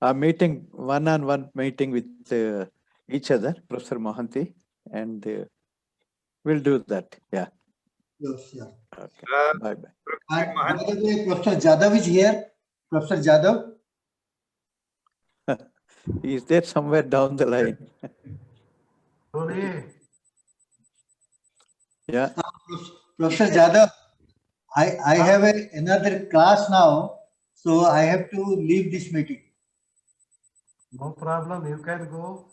a meeting, one-on-one meeting with each other, Professor Mohanty, and we'll do that. Yeah. Yes, yeah. Okay. Bye bye. And by the way, Professor Yadav is here. Professor Yadav. He is there somewhere down the line. Yeah. Professor Yadav, I have another class now, so I have to leave this meeting. No problem, you can go.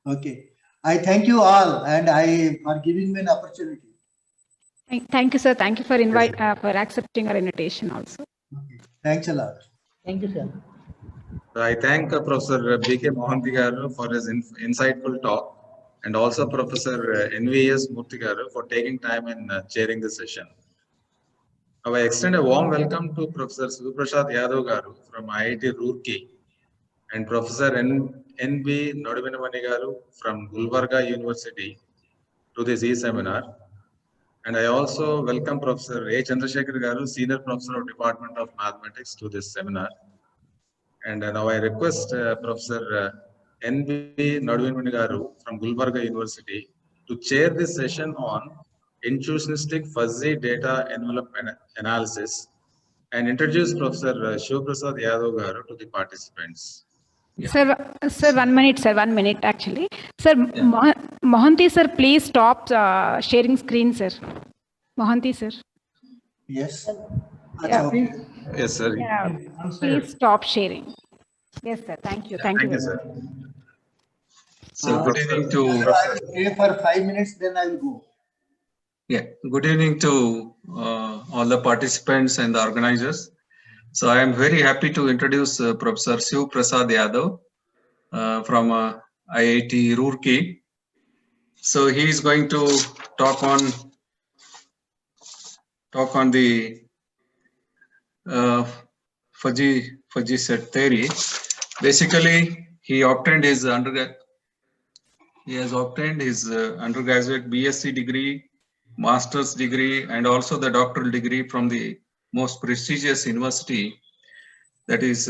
Okay. I thank you all, and for giving me an opportunity. Thank you, sir. Thank you for for accepting our invitation also. Okay. Thanks a lot. Thank you, sir. I thank Professor B.K. Mohanty garu for his insightful talk, and also Professor N.V.S. Murthy garu for taking time in chairing the session. Now, I extend a warm welcome to Professor Prasad Yadav garu from IIT Roorkee and Professor N.B. Nodubinamani garu from Gulbarga University to this e-seminar. And I also welcome Professor A. Chandrasekhar garu, Senior Professor of Department of Mathematics, to this seminar. And now I request Professor N.B. Nodubinamani garu from Gulbarga University to chair this session on intrusionistic fuzzy data envelope analysis and introduce Professor Shiv Prasad Yadav garu to the participants. Yeah. Sir, 1 minute, sir. 1 minute, actually. Sir, yeah. Mohanty, sir, please stop sharing screen, sir. Mohanty, sir. Yes. Yeah. Yes, sir. Yeah. Please stop sharing. Yes, sir. Thank you. Thank you, sir. So good evening to. I will stay for 5 minutes, then I will go. Yeah. Good evening to all the participants and the organizers. So I am very happy to introduce Professor Shiv Prasad Yadav from IIT Roorkee. So he is going to talk on the fuzzy set theory. Basically, he has obtained his undergraduate BSc degree, master's degree, and also the doctoral degree from the most prestigious university, that is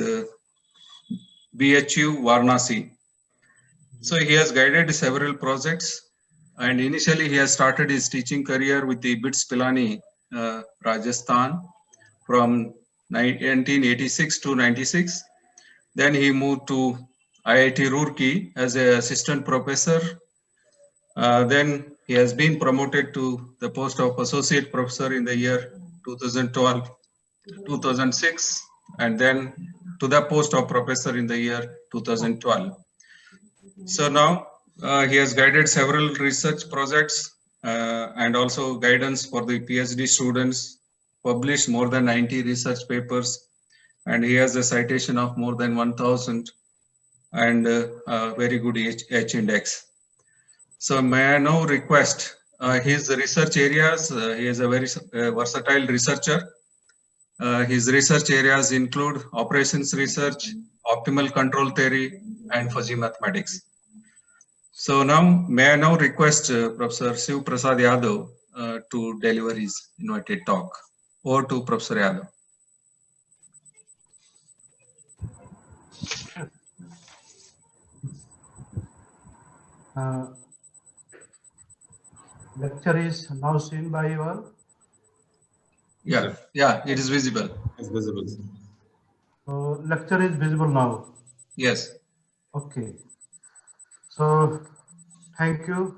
BHU Varanasi. So he has guided several projects, and initially he has started his teaching career with the BITS Pilani, Rajasthan, from 1986 to 96. Then he moved to IIT Roorkee as an assistant professor. Then he has been promoted to the post of associate professor in the year 2006, and then to the post of professor in the year 2012. So now he has guided several research projects and also guidance for the PhD students, published more than 90 research papers, and he has a citation of more than 1,000 and a very good H index. So may I now request his research areas. He is a very versatile researcher. His research areas include operations research, optimal control theory, and fuzzy mathematics. So now, may I now request Professor Shiv Prasad Yadav to deliver his invited talk. Over to Professor Yadav. Lecture is now seen by you all. Yeah, it is visible. It's visible. So lecture is visible now. Yes. Okay. So thank you,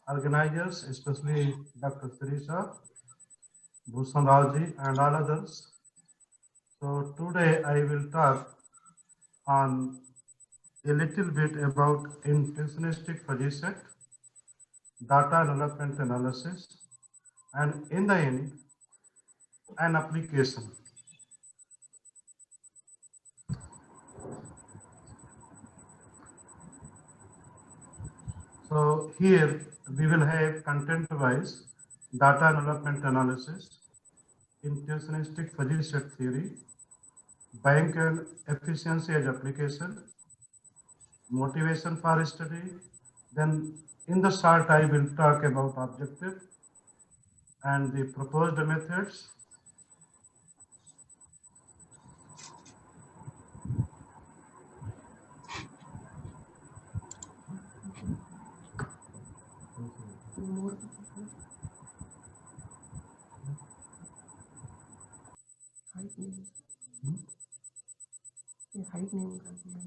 organizers, especially Dr. Teresa, Bhushan Rauji, and all others. So today I will talk on a little bit about intentionistic fuzzy set, data development analysis, and in the end, an application. So here we will have content-wise data development analysis, intentionistic fuzzy set theory, bank and efficiency as application, motivation for study. Then in the start I will talk about objective and the proposed methods. File name कर दिया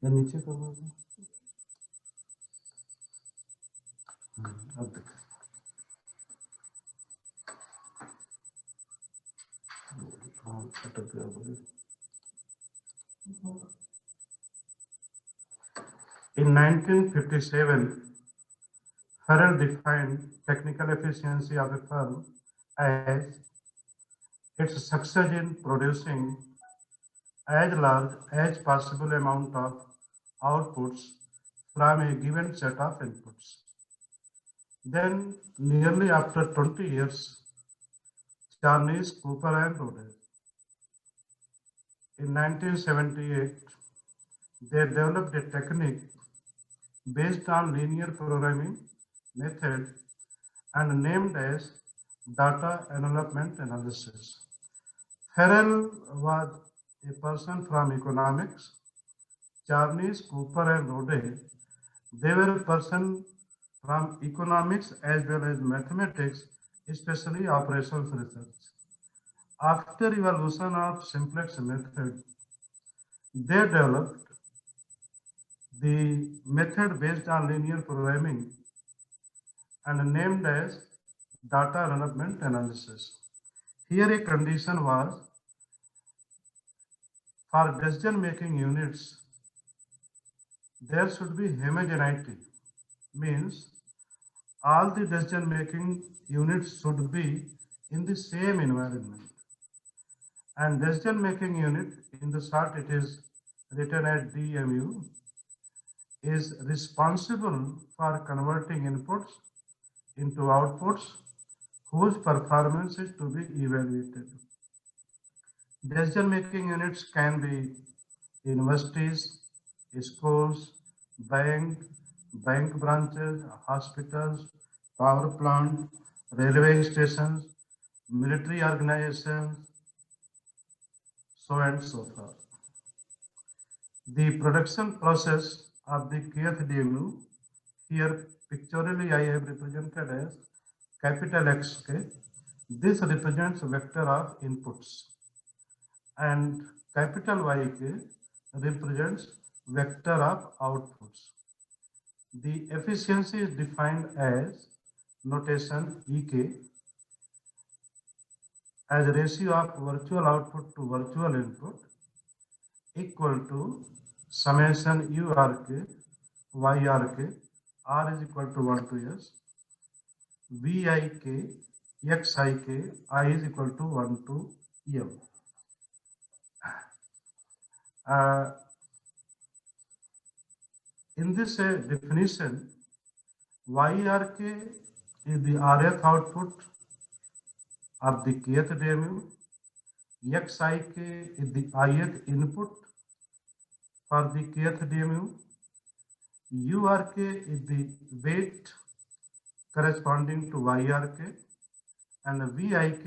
नीचे कर दो अब देख In 1957, Farrell defined technical efficiency of a firm as its success in producing as large as possible amount of outputs from a given set of inputs. Then, nearly after 20 years, Charles, Cooper, and Rhodes. In 1978, they developed a technique based on linear programming method and named as data envelopment analysis. Farrell was a person from economics. Charles, Cooper, and Rhodes, they were a person from economics as well as mathematics, especially operations research. After evolution of simplex method, they developed the method based on linear programming and named as data envelopment analysis. Here a condition was for decision-making units, there should be homogeneity, means all the decision-making units should be in the same environment. And decision-making unit, in the short it is written as DMU, is responsible for converting inputs into outputs whose performance is to be evaluated. Decision-making units can be universities, schools, bank branches, hospitals, power plant, railway stations, military organizations, so and so forth. The production process of the kth DMU, here pictorially I have represented as capital XK. This represents vector of inputs, and capital YK represents vector of outputs. The efficiency is defined as notation EK as ratio of virtual output to virtual input equal to summation URK, YRK, R is equal to 1 to S, VIK, XIK, I is equal to 1 to M. In this definition, YRK is the RF output of the kth DMU, XIK is the ith input for the kth DMU, URK is the weight corresponding to YRK, and VIK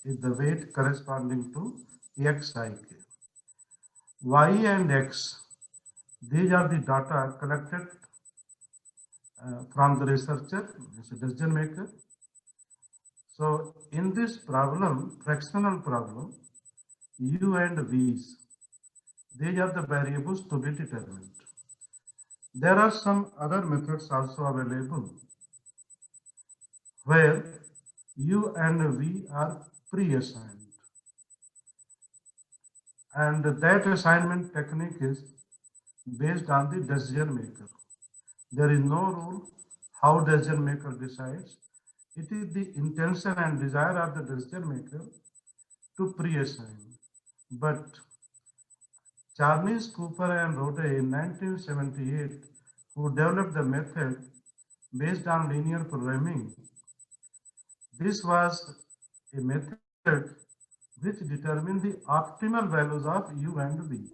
is the weight corresponding to XIK. Y and X, these are the data collected from the researcher, the decision maker. So in this problem, fractional problem, U and V's, these are the variables to be determined. There are some other methods also available where U and V are pre-assigned. And that assignment technique is based on the decision maker. There is no rule how decision maker decides. It is the intention and desire of the decision maker to pre-assign. But Charles, Cooper, and Rhodes in 1978, who developed the method based on linear programming, this was a method which determined the optimal values of U and V.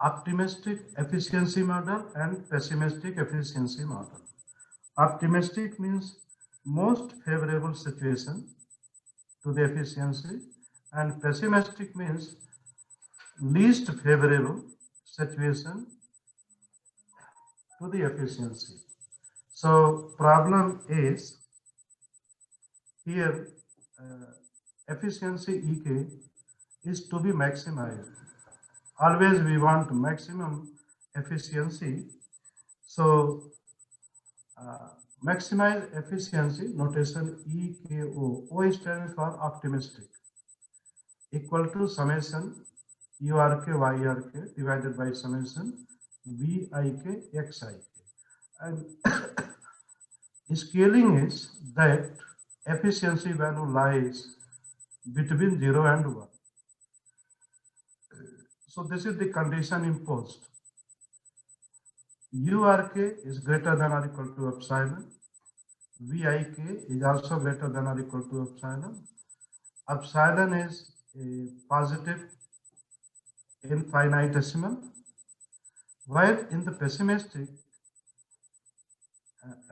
Optimistic efficiency model and pessimistic efficiency model. Optimistic means most favorable situation. to the efficiency, and pessimistic means least favorable situation to the efficiency. So problem is here efficiency EK is to be maximized. Always we want maximum efficiency. So maximize efficiency notation EKO. O stands for optimistic, equal to summation URK YRK divided by summation VIK XIK. And scaling is that efficiency value lies between 0 and 1. So this is the condition imposed. URK is greater than or equal to epsilon. VIK is also greater than or equal to epsilon. Epsilon is a positive infinitesimal, while in the pessimistic,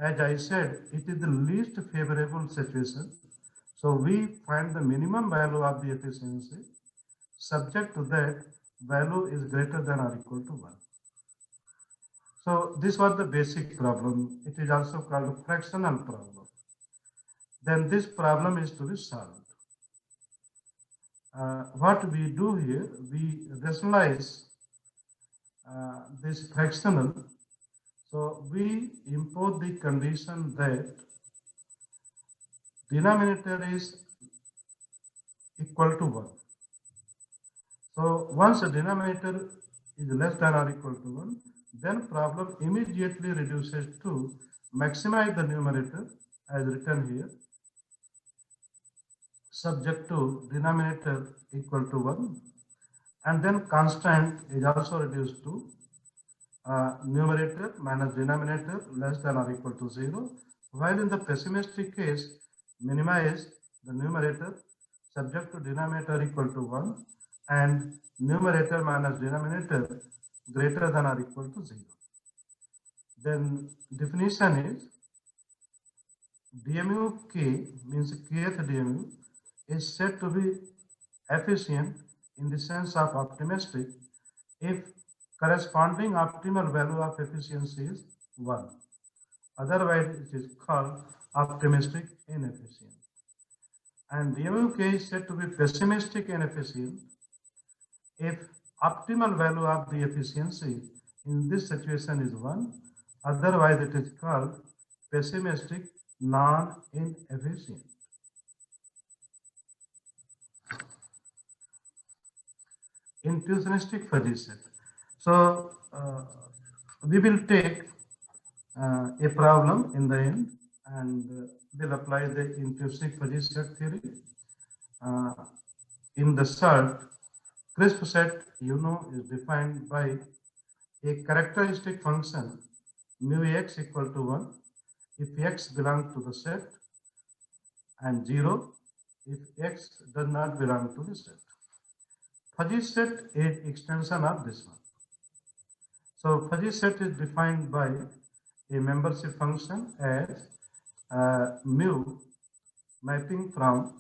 as I said, it is the least favorable situation. So we find the minimum value of the efficiency. Subject to that, value is greater than or equal to 1. So this was the basic problem. It is also called a fractional problem. Then this problem is to be solved. What we do here, we rationalize this fractional. So we impose the condition that denominator is equal to 1. So once the denominator is less than or equal to 1, then problem immediately reduces to maximize the numerator as written here, subject to denominator equal to 1, and then constant is also reduced to numerator minus denominator less than or equal to 0, while in the pessimistic case, minimize the numerator subject to denominator equal to 1 and numerator minus denominator greater than or equal to 0. Then definition is DMU K means kth DMU is said to be efficient in the sense of optimistic if corresponding optimal value of efficiency is 1. Otherwise, it is called optimistic inefficient. And DMU K is said to be pessimistic inefficient if optimal value of the efficiency in this situation is 1. Otherwise, it is called pessimistic non-inefficient. Intuitionistic fuzzy set. So we will take a problem in the end and we'll apply the intuitionistic fuzzy set theory. In the set, crisp set, is defined by a characteristic function mu x equal to 1 if x belongs to the set and 0 if x does not belong to the set. Fuzzy set is extension of this one. So fuzzy set is defined by a membership function as mu mapping from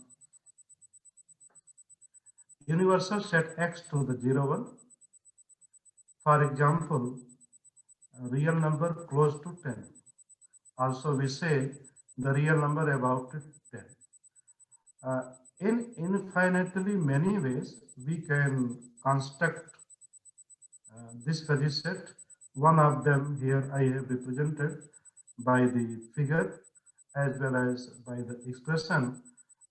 universal set x to the 0, 1. For example, real number close to 10. Also we say the real number about 10. In infinitely many ways, we can construct this fuzzy set. One of them here I have represented by the figure as well as by the expression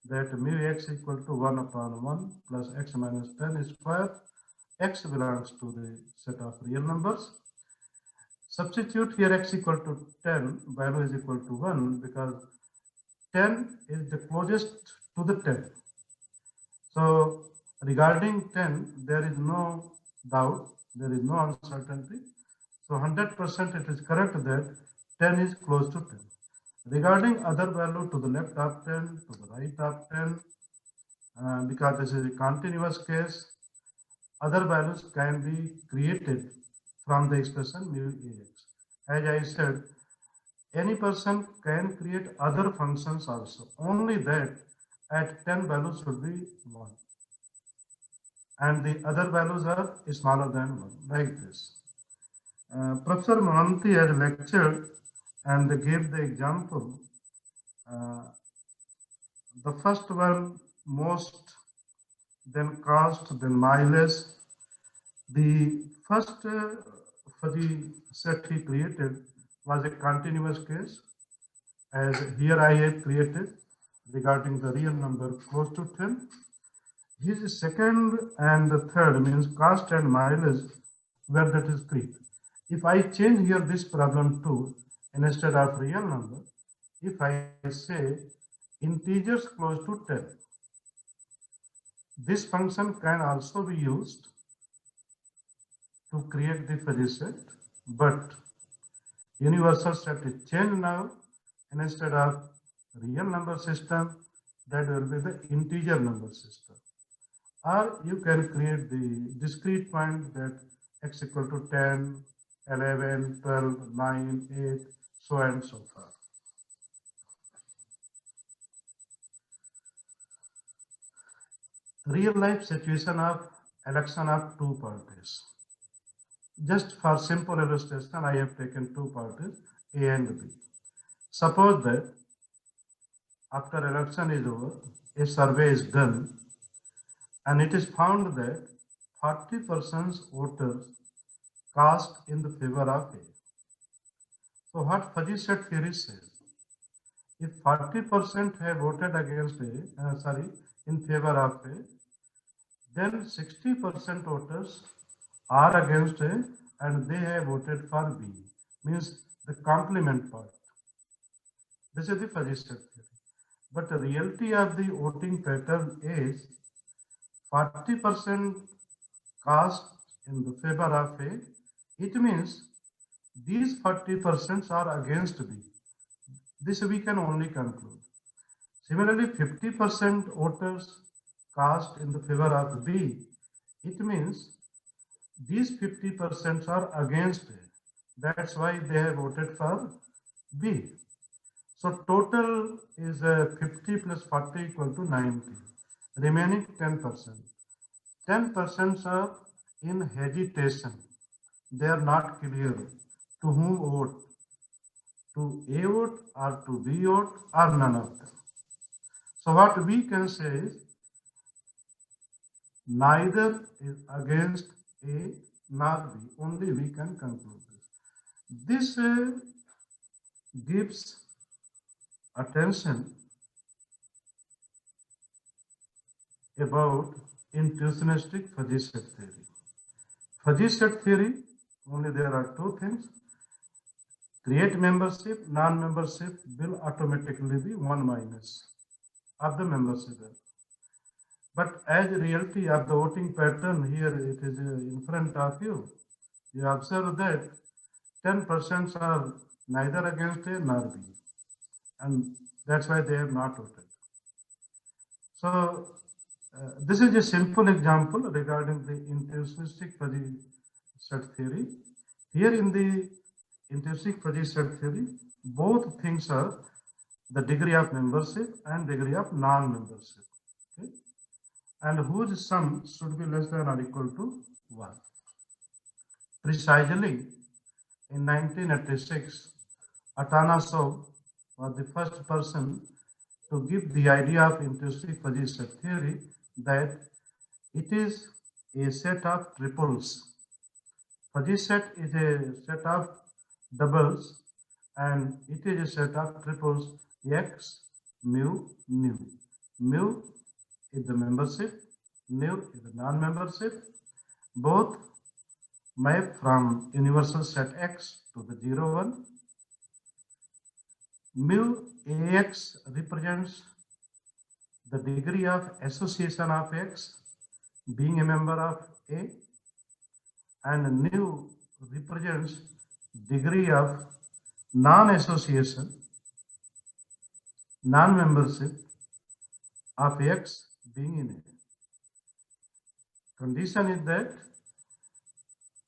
that mu x equal to 1 upon 1 plus x minus 10 square. X belongs to the set of real numbers. Substitute here x equal to 10, value is equal to 1 because 10 is the closest to the 10. So regarding 10, there is no doubt, there is no uncertainty. So 100% it is correct that 10 is close to 10. Regarding other value to the left of 10, to the right of 10, because this is a continuous case, other values can be created from the expression mu ax. As I said, any person can create other functions also, only that at 10 values should be 1. And the other values are smaller than 1, like this. Professor Mohanty has lectured and gave the example. The first one, most, then cost, then mileage. The first fuzzy set he created was a continuous case, as here I have created regarding the real number close to 10. His second and the third means cost and mileage, where that is 3. If I change here this problem to, instead of real number, if I say integers close to 10, this function can also be used to create the fuzzy set, but universal set is changed now. Instead of real number system, that will be the integer number system. Or you can create the discrete point that x equal to 10, 11, 12, 9, 8, so on and so forth. Real life situation of election of two parties. Just for simple illustration, I have taken two parties, A and B. Suppose that after election is over, a survey is done, and it is found that 40% voters cast in the favor of A. So what fuzzy set theory says, if 40% have voted against A, in favor of A, then 60% voters are against A and they have voted for B, means the complement part. This is the fuzzy set theory. But the reality of the voting pattern is 40% cast in the favor of A. It means these 40% are against B. This we can only conclude. Similarly, 50% voters cast in the favor of B. It means these 50% are against A. That's why they have voted for B. So total is 50 plus 40 equal to 90. Remaining 10%. 10% are in hesitation. They are not clear to whom vote. To A vote or to B vote or none of them. So what we can say is neither is against A nor B. Only we can conclude this. This gives attention about intuitionistic fuzzy set theory. Fuzzy set theory, only there are two things. Create membership, non-membership will automatically be 1 minus of the membership. But as reality of the voting pattern here, it is in front of you. You observe that 10% are neither against A nor B. And that's why they have not voted. So this is a simple example regarding the intuitionistic fuzzy set theory. Here in the intuitionistic fuzzy set theory, both things are the degree of membership and degree of non-membership. Okay? And whose sum should be less than or equal to 1. Precisely in 1986, Atanasov was the first person to give the idea of intuitionistic fuzzy set theory, that it is a set of triples. Fuzzy set is a set of doubles and it is a set of triples x, mu, nu. Mu is the membership, nu is the non-membership. Both map from universal set x to the 0, 1. Mu ax represents the degree of association of x being a member of A, and nu represents degree of non-association, non-membership of x being in A. Condition is that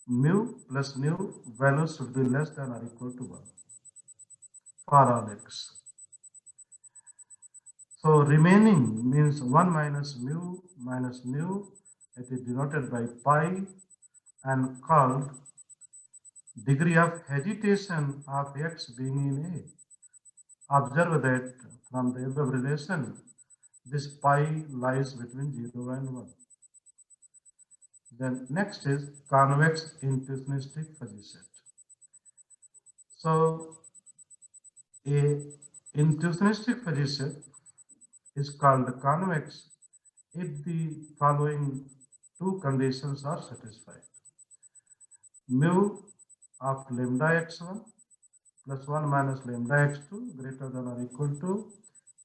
mu plus nu values should be less than or equal to 1 for all x. So remaining means 1 minus mu, it is denoted by pi and called degree of agitation of x being in A. Observe that from the above relation, this pi lies between 0 and 1. Then next is convex intuitionistic fuzzy set. So a intuitionistic fuzzy set is called convex if the following two conditions are satisfied. Mu of lambda x1 plus 1 minus lambda x2 greater than or equal to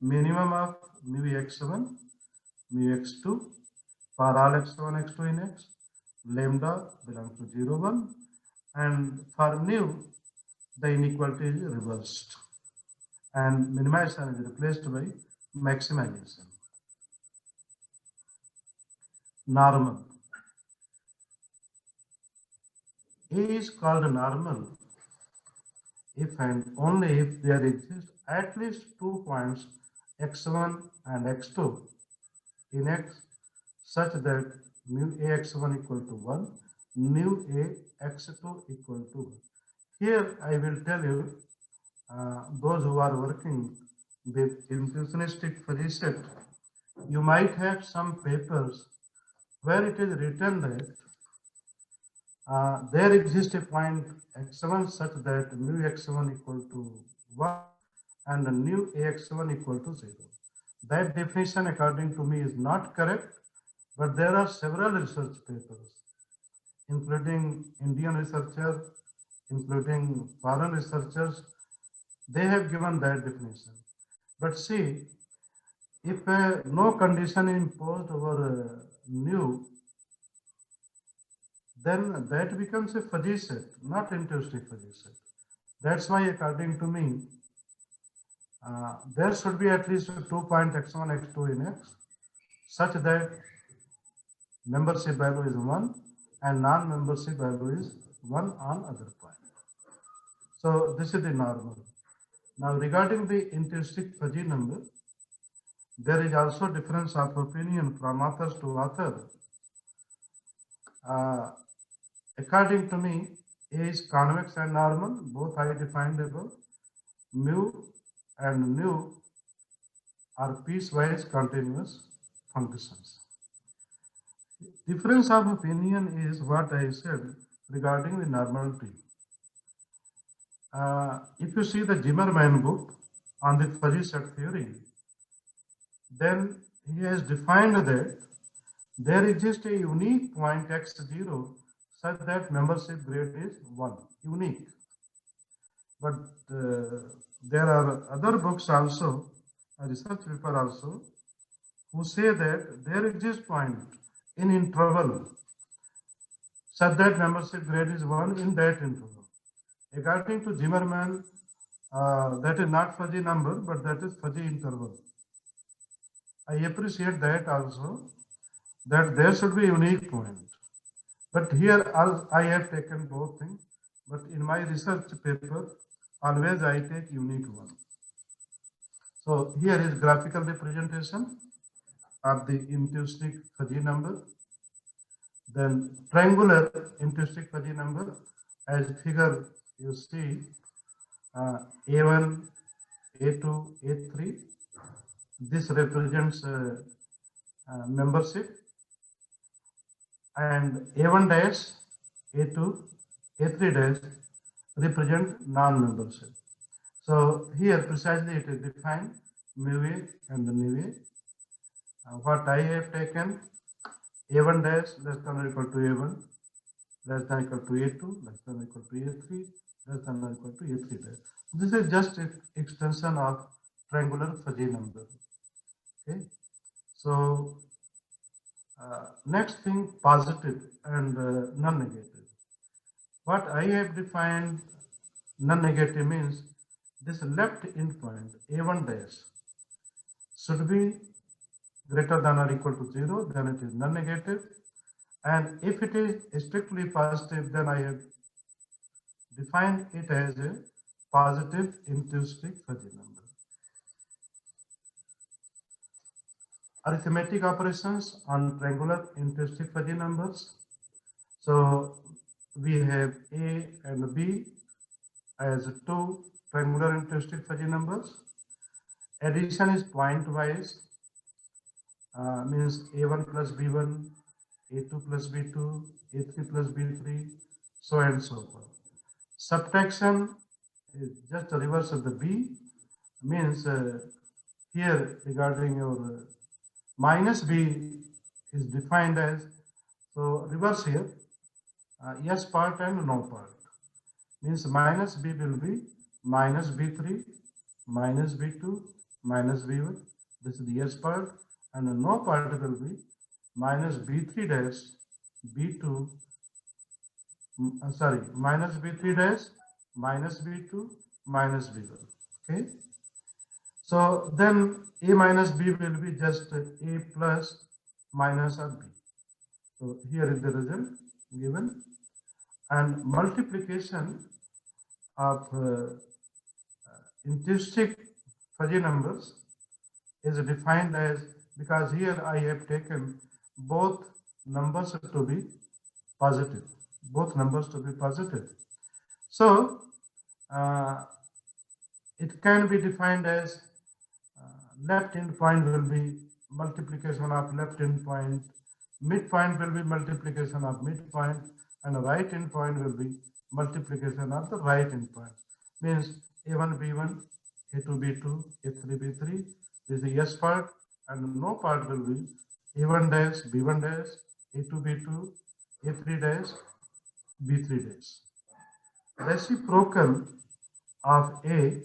minimum of mu x1, mu x2 for all x1, x2 in x, lambda belongs to 0, 1, and for nu, the inequality is reversed and minimization is replaced by maximization. Normal. A is called normal if and only if there exist at least 2 points x1 and x2 in x such that mu ax1 equal to 1, mu ax2 equal to 1. Here I will tell you, those who are working with intuitionistic fuzzy set, you might have some papers where it is written that there exists a point x1 such that mu x1 equal to 1 and mu ax1 equal to 0. That definition according to me is not correct, but there are several research papers, including Indian researchers, including foreign researchers, they have given that definition. But see, if no condition imposed over nu, then that becomes a fuzzy set, not intuitive fuzzy set. That's why, according to me, there should be at least 2 point x1, x2 in x, such that membership value is 1 and non-membership value is 1 on other point. So this is the normal. Now regarding the intrinsic fuzzy number, there is also difference of opinion from authors to author. According to me, A is convex and normal, both I defined above. Mu and nu are piecewise continuous functions. Difference of opinion is what I said regarding the normality. If you see the Zimmerman book on the fuzzy set theory, then he has defined that there exists a unique point x0 such that membership grade is 1, unique. But there are other books also, a research paper also, who say that there exists point in interval such that membership grade is 1 in that interval. According to Zimmerman, that is not fuzzy number, but that is fuzzy interval. I appreciate that also, that there should be a unique point. But here I have taken both things, but in my research paper, always I take unique one. So here is graphical representation of the intrinsic fuzzy number. Then triangular intrinsic fuzzy number, as figure you see, A1, A2, A3. This represents membership, and A1 dash, A2, A3 dash represent non-membership. So here precisely it is defined mu A and mu A. What I have taken, A1 dash less than or equal to A1, less than or equal to A2, less than or equal to A3, less than or equal to A3 dash. This is just an extension of triangular fuzzy number. Okay, so next thing, positive and non-negative. What I have defined non-negative means this left endpoint A1 dash should be greater than or equal to 0, then it is non-negative. And if it is strictly positive, then I have defined it as a positive intrinsic fuzzy number. arithmetic operations on triangular intrinsic fuzzy numbers. So we have A and B as two triangular intrinsic fuzzy numbers. Addition is pointwise, means A1 plus B1, A2 plus B2, A3 plus B3, so and so forth. Subtraction is just the reverse of the B, means here regarding your minus B is defined as, so reverse here, yes part and no part, means minus B will be minus B3, minus B2, minus B1, this is the yes part, and the no part will be minus B3 dash B2, sorry, minus B3 dash minus B2 minus B1, okay. So then A minus B will be just A plus minus of B. So here is the result given, and multiplication of intrinsic fuzzy numbers is defined as, because here I have taken both numbers to be positive, both numbers to be positive. So it can be defined as left end point will be multiplication of left end point, midpoint will be multiplication of midpoint, and right end point will be multiplication of the right end point. Means A1 B1, A2 B2, A3 B3. This is the yes part, and no part will be A1 dash B1 dash, A2 B2, A3 dash B3 dash. Reciprocal of A,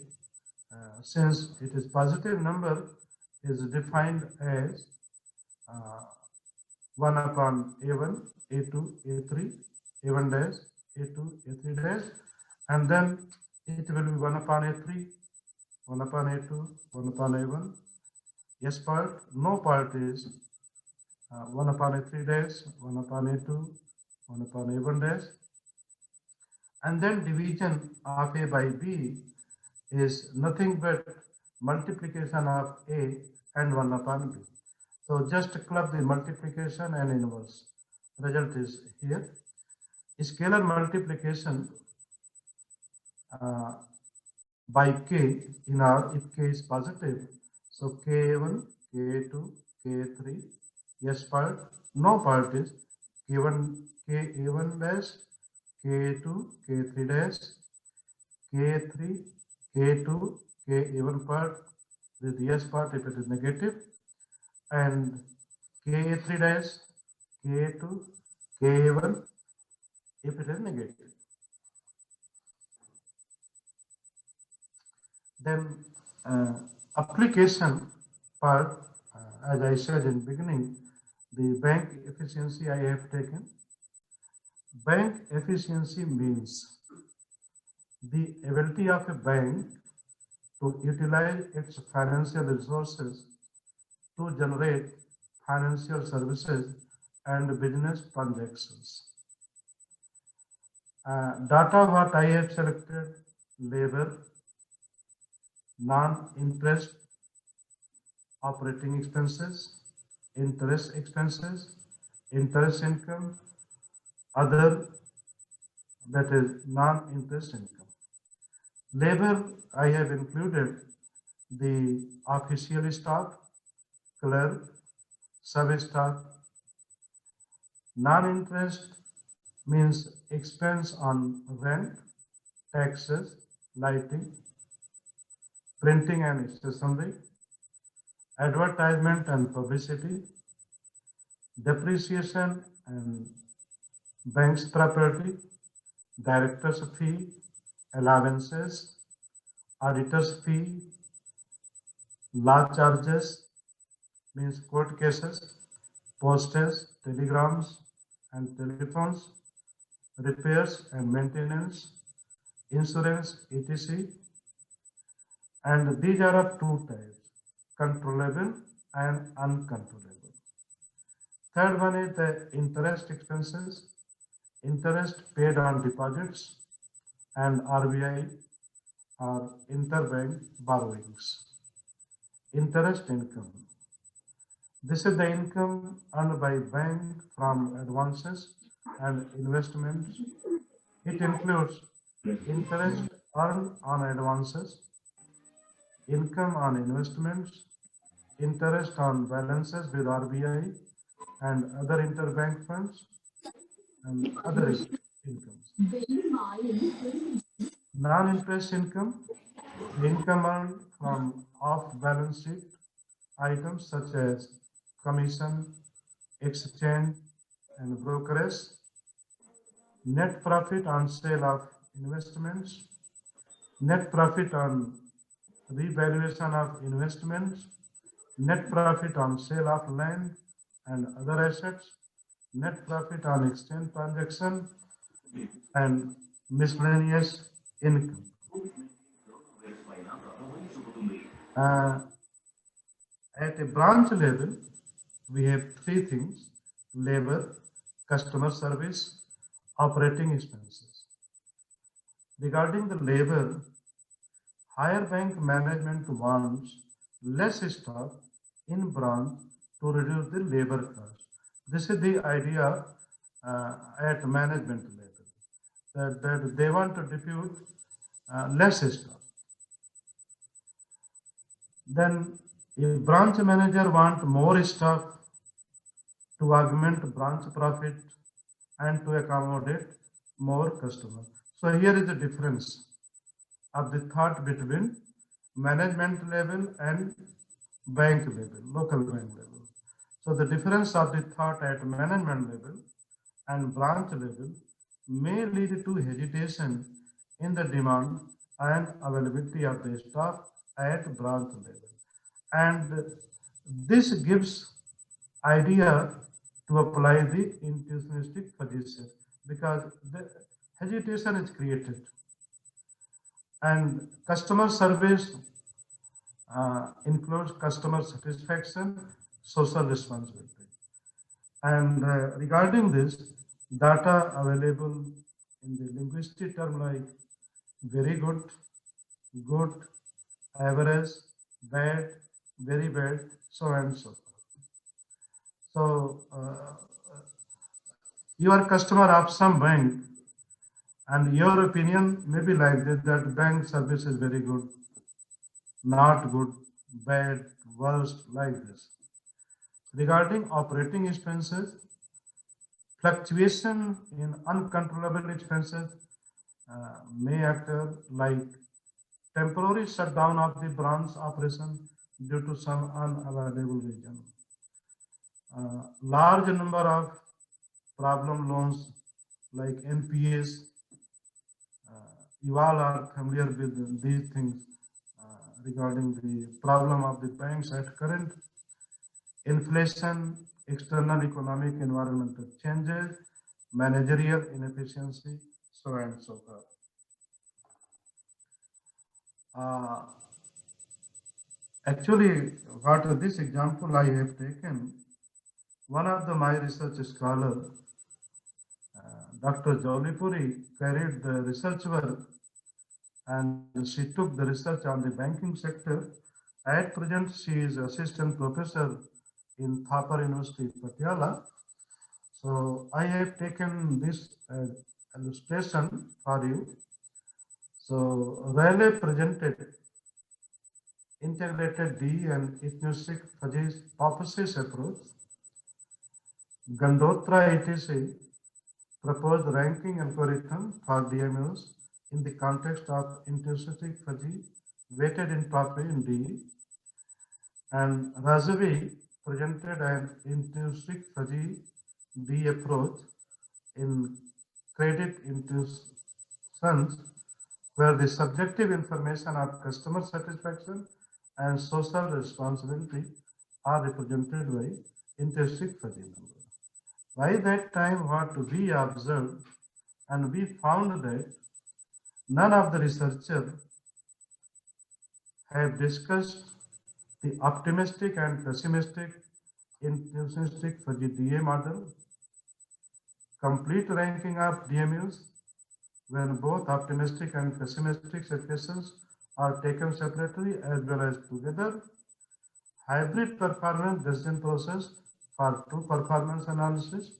since it is positive number, is defined as 1 upon A1, A2, A3, A1 dash, A2, A3 dash, and then it will be 1 upon A3, 1 upon A2, 1 upon A1. Yes part, no part is 1 upon A3 dash, 1 upon A2, 1 upon A1 dash. And then division of A by B is nothing but multiplication of A and 1 upon B. So just club the multiplication and inverse. Result is here. Scalar multiplication by K in R, if K is positive. So K1, K2, K3, yes part, no part is K1, K1 dash, K2, K3 dash, K3, K2, K1 part, with yes part if it is negative, and K3 dash, K2, K1 if it is negative. Then application part, as I said in beginning, the bank efficiency I have taken. Bank efficiency means the ability of a bank to utilize its financial resources to generate financial services and business transactions. Data what I have selected: labor, non-interest operating expenses, interest expenses, interest income, other, that is non-interest income. Labor, I have included the official staff, clerk, sub-staff. Non-interest means expense on rent, taxes, lighting, printing and stationery, advertisement and publicity, depreciation and bank's property, director's fee, allowances, auditor's fee, law charges, means court cases, postage, telegrams and telephones, repairs and maintenance, insurance, etc. And these are of two types: controllable and uncontrollable. Third one is the interest expenses, interest paid on deposits and RBI or interbank borrowings. Interest income. This is the income earned by bank from advances and investments. It includes interest earned on advances, income on investments, interest on balances with RBI and other interbank funds, and other incomes. Non-interest income, the income earned from off-balance sheet items such as commission, exchange, and brokerage. Net profit on sale of investments, net profit on revaluation of investments, net profit on sale of land and other assets, net profit on exchange transaction, and miscellaneous income. At a branch level, we have three things: labor, customer service, operating expenses. Regarding the labor, higher bank management wants less staff in branch to reduce the labor cost. This is the idea at management level, that they want to depute less staff. Then if branch manager want more staff to augment branch profit and to accommodate more customers. So here is the difference of the thought between management level and bank level, local bank level. So the difference of the thought at management level and branch level may lead to hesitation in the demand and availability of the staff at branch level. And this gives idea to apply the intuitionistic position, because the hesitation is created. And customer service includes customer satisfaction, social responsibility. And regarding this, data available in the linguistic term like very good, good, average, bad, very bad, so and so forth. So you are a customer of some bank, and your opinion may be like this, that bank service is very good, not good, bad, worst, like this. Regarding operating expenses, fluctuation in uncontrollable expenses may occur, like temporary shutdown of the branch operation due to some unavailable reason. Large number of problem loans like NPAs, you all are familiar with these things regarding the problem of the banks at current. Inflation, external economic environmental changes, managerial inefficiency, so and so forth. Actually, what this example I have taken, one of my research scholar, Dr. Jolipuri, carried the research work, and she took the research on the banking sector. At present, she is assistant professor in Thapar University, Patiala. So I have taken this illustration for you. So Rayleigh presented integrated D and ethnostic hypothesis approach. Gandotra etc. proposed ranking algorithm for DMOs in the context of intrinsic fuzzy weighted in property in D. And Razavi presented an intrinsic fuzzy D approach in credit institutions, where the subjective information of customer satisfaction and social responsibility are represented by intrinsic fuzzy number. By that time, what we observed, and we found that none of the researchers have discussed the optimistic and pessimistic intrinsic fuzzy DA model, complete ranking of DMUs when both optimistic and pessimistic situations are taken separately as well as together, hybrid performance decision process for true performance analysis,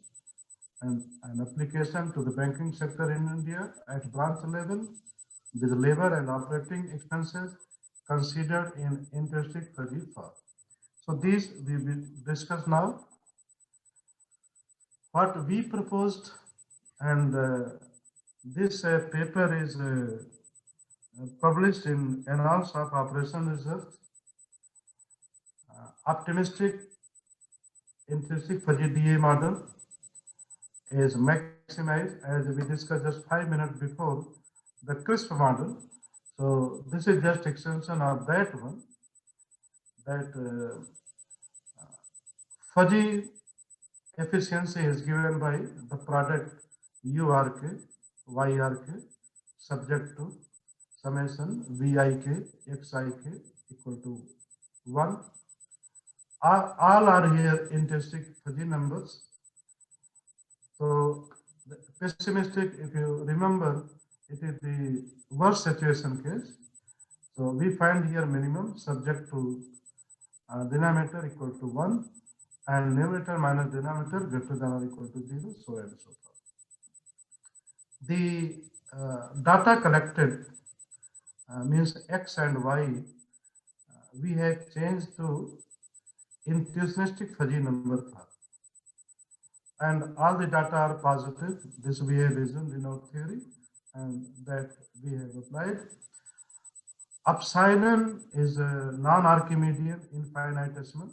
and an application to the banking sector in India at branch level with labor and operating expenses considered in intrinsic fuzzy form. So these we will discuss now. What we proposed, and this paper is published in Annals of Operation Research. Optimistic intrinsic fuzzy DA model is maximized, as we discussed just 5 minutes before, the CRISP model. So this is just extension of that one, that fuzzy efficiency is given by the product URK, YRK, subject to summation VIK, XIK equal to 1. All are here intrinsic fuzzy numbers. So the pessimistic, if you remember, it is the worst situation case. So we find here minimum subject to denominator equal to 1 and numerator minus denominator greater than or equal to 0, so and so forth. The data collected means X and Y, we have changed to intuitionistic fuzzy number form. And all the data are positive. This we have assumed in our theory, and that we have applied. Epsilon is a non-Archimedean infinitesimal.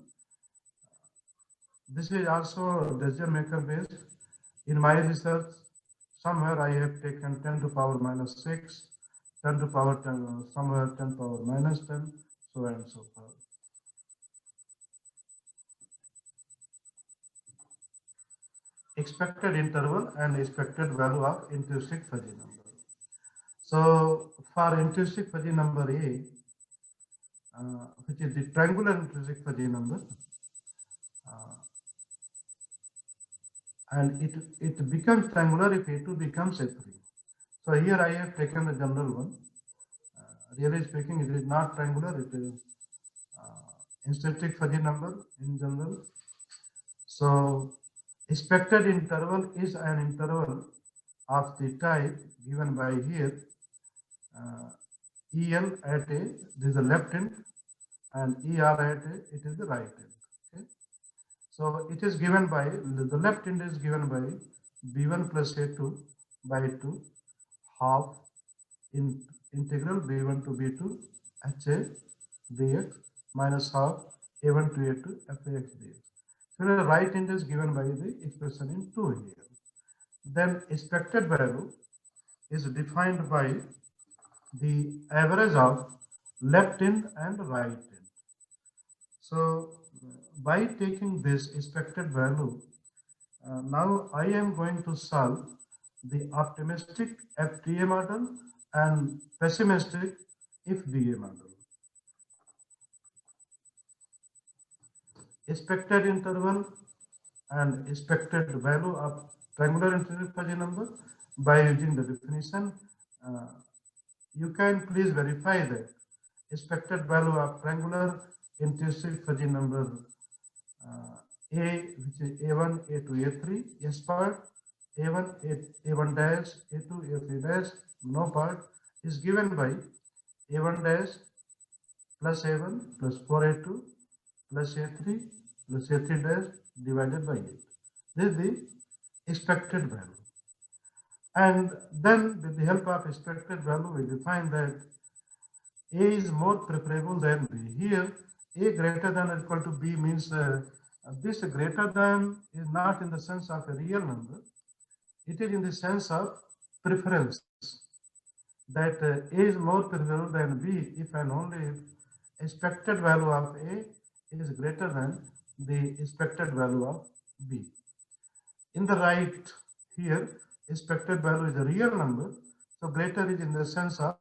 This is also decision maker based. In my research, somewhere I have taken 10 to power minus 6, 10 to power 10, somewhere 10 power minus 10, so and so forth. Expected interval and expected value of intrinsic fuzzy number. So for intrinsic fuzzy number A, which is the triangular intrinsic fuzzy number, and it becomes triangular if A2 becomes A3. So here I have taken the general one. Really speaking, it is not triangular, it is intrinsic fuzzy number in general. So expected interval is an interval of the type given by here EL at A, this is the left end, and ER at A, it is the right end. Okay? So it is given by, the left end is given by B1 plus A2 by 2 half in integral B1 to B2 HA dx minus half A1 to A2 FAX dx. So the right end is given by the expression in 2 here. Then expected value is defined by the average of left end and right end. So by taking this expected value, now I am going to solve the optimistic FDA model and pessimistic IFDA model. Expected interval and expected value of triangular intrinsic fuzzy number by using the definition. You can please verify that expected value of triangular intrinsic fuzzy number A, which is A1, A2, A3, S part, A1, A1 dash, A2, A3 dash, no part, is given by A1 dash plus A1 plus 4A2 plus A3 plus A3 dash divided by 8. This is the expected value. And then with the help of expected value, we define that A is more preferable than B. Here, A greater than or equal to B means this greater than is not in the sense of a real number. It is in the sense of preference, that A is more preferable than B if and only if expected value of A is greater than the expected value of B. In the right here, expected value is a real number, so greater is in the sense of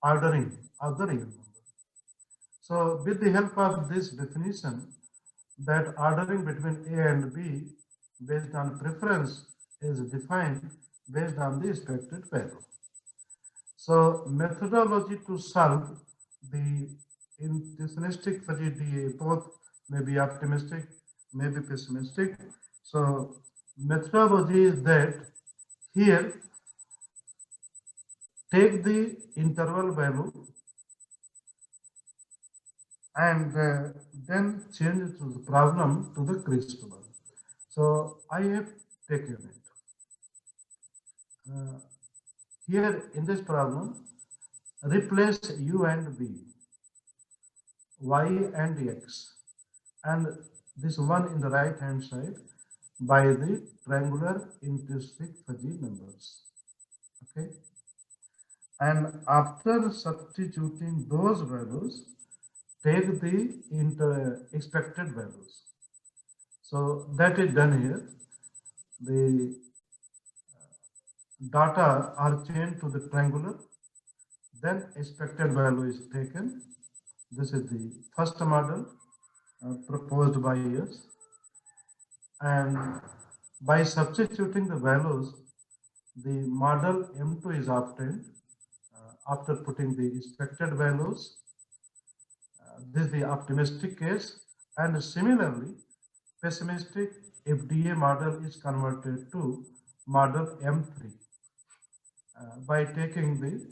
ordering of the real number. So with the help of this definition, that ordering between A and B based on preference is defined based on the expected value. So methodology to solve the intuitionistic fuzzy DA, both may be optimistic, may be pessimistic. So methodology is that here take the interval value and then change to the problem to the crisp one. So I have taken it. Here in this problem, replace u and v, y and x, and this one in the right hand side by the triangular intrinsic fuzzy numbers. Okay. And after substituting those values, take the expected values. So that is done here. The data are changed to the triangular, then expected value is taken. This is the first model proposed by us. And by substituting the values, the model M2 is obtained after putting the expected values. This is the optimistic case, and similarly, pessimistic FDA model is converted to model M3 by taking the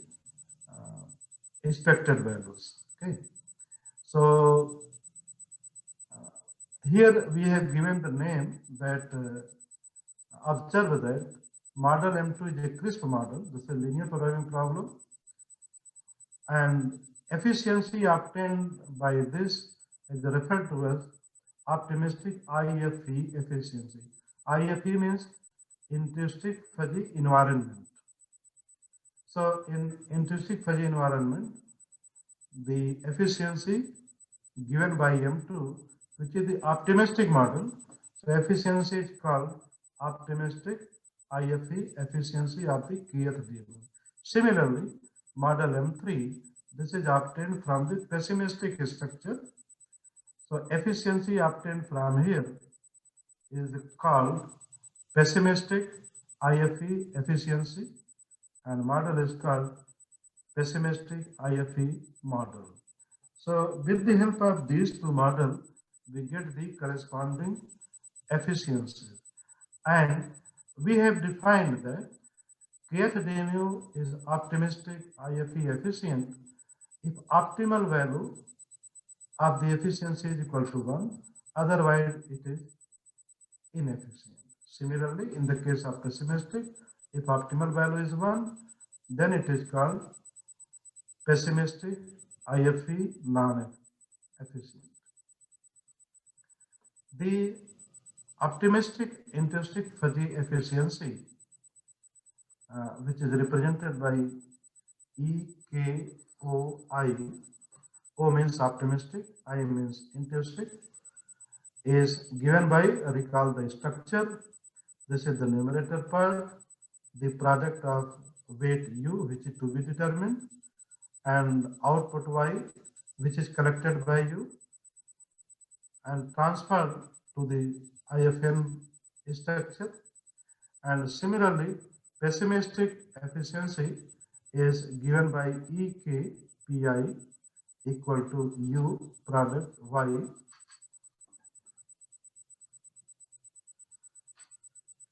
expected values. Okay, so here we have given the name that observe that model M2 is a crisp model. This is a linear programming problem, and efficiency obtained by this is referred to as optimistic IFE efficiency. IFE means intrinsic fuzzy environment. So in intrinsic fuzzy environment, the efficiency given by M2, which is the optimistic model, so efficiency is called optimistic IFE efficiency of the kth DMU. Similarly, model M3, this is obtained from the pessimistic structure. So efficiency obtained from here is called pessimistic IFE efficiency, and model is called pessimistic IFE model. So with the help of these two models, we get the corresponding efficiency. And we have defined that kth DMU is optimistic IFE efficient if optimal value of the efficiency is equal to 1, otherwise it is inefficient. Similarly, in the case of pessimistic, if optimal value is 1, then it is called pessimistic IFE non-efficient. The optimistic intrinsic fuzzy efficiency, which is represented by EKOI, O means optimistic, I means intrinsic, is given by, recall the structure. This is the numerator part, the product of weight U, which is to be determined, and output Y, which is collected by U and transferred to the IFM structure. And similarly, pessimistic efficiency is given by EKPI equal to U product Y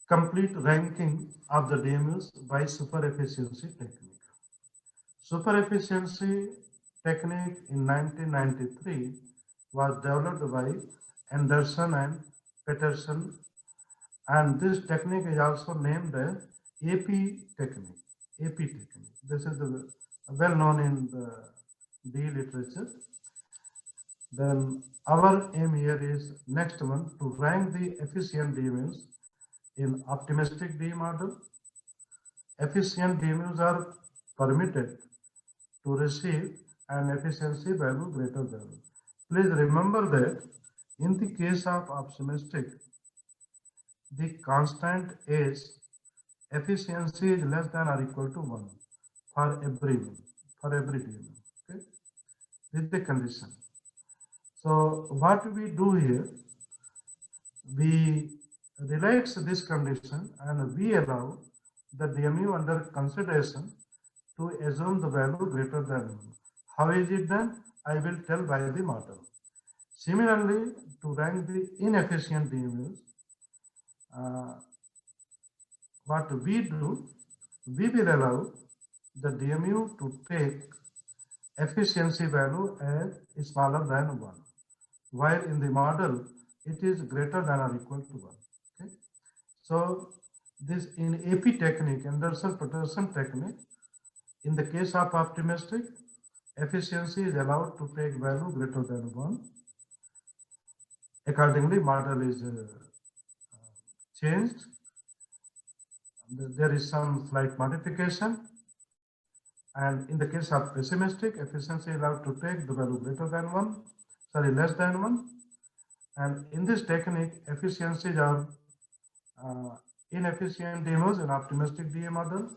complete ranking of the DMUs by super efficiency technique. Super efficiency technique in 1993 was developed by Anderson and Peterson, and this technique is also named as AP technique. AP technique. This is well known in the D literature. Then our aim here is next one to rank the efficient DMUs in optimistic D model. Efficient DMUs are permitted to receive an efficiency value greater than. Please remember that in the case of optimistic, the constant is efficiency is less than or equal to 1 for every DMU. Okay, this is the condition. So what we do here, we relax this condition and we allow the DMU under consideration to assume the value greater than 1. How is it done? I will tell by the model. Similarly, to rank the inefficient DMUs, what we do, we will allow the DMU to take efficiency value as smaller than 1, while in the model it is greater than or equal to 1. Okay? So this in AP technique, Anderson-Peterson technique, in the case of optimistic, efficiency is allowed to take value greater than 1. Accordingly, model is changed. There is some slight modification. And in the case of pessimistic, efficiency is allowed to take the value greater than 1, less than 1. And in this technique, efficiencies are inefficient DMOs in optimistic DA model,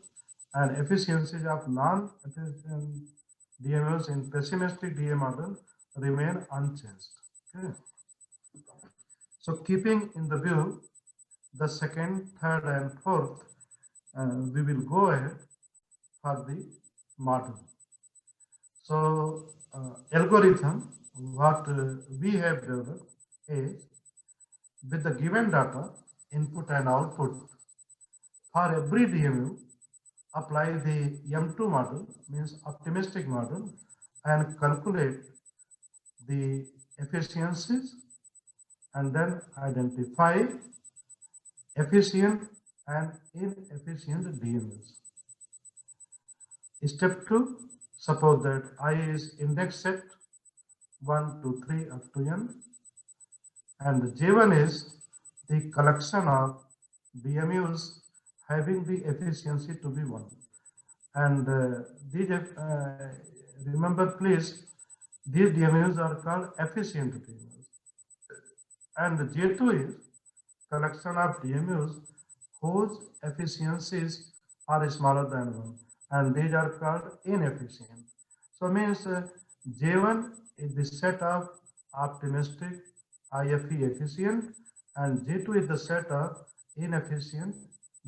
and efficiencies of non-efficient DMOs in pessimistic DA model remain unchanged. Okay. So keeping in the view the second, third, and fourth, we will go ahead for the model. So algorithm, what we have developed is, with the given data, input and output, for every DMU, apply the M2 model, means optimistic model, and calculate the efficiencies, and then identify efficient and inefficient DMUs. Step 2, suppose that I is index set 1 to 3 up to n, and J1 is the collection of DMUs having the efficiency to be 1. And these, remember please, these DMUs are called efficient DMUs. And J2 is collection of DMUs whose efficiencies are smaller than 1, and these are called inefficient. So means J1 is the set of optimistic IFE efficient, and J2 is the set of inefficient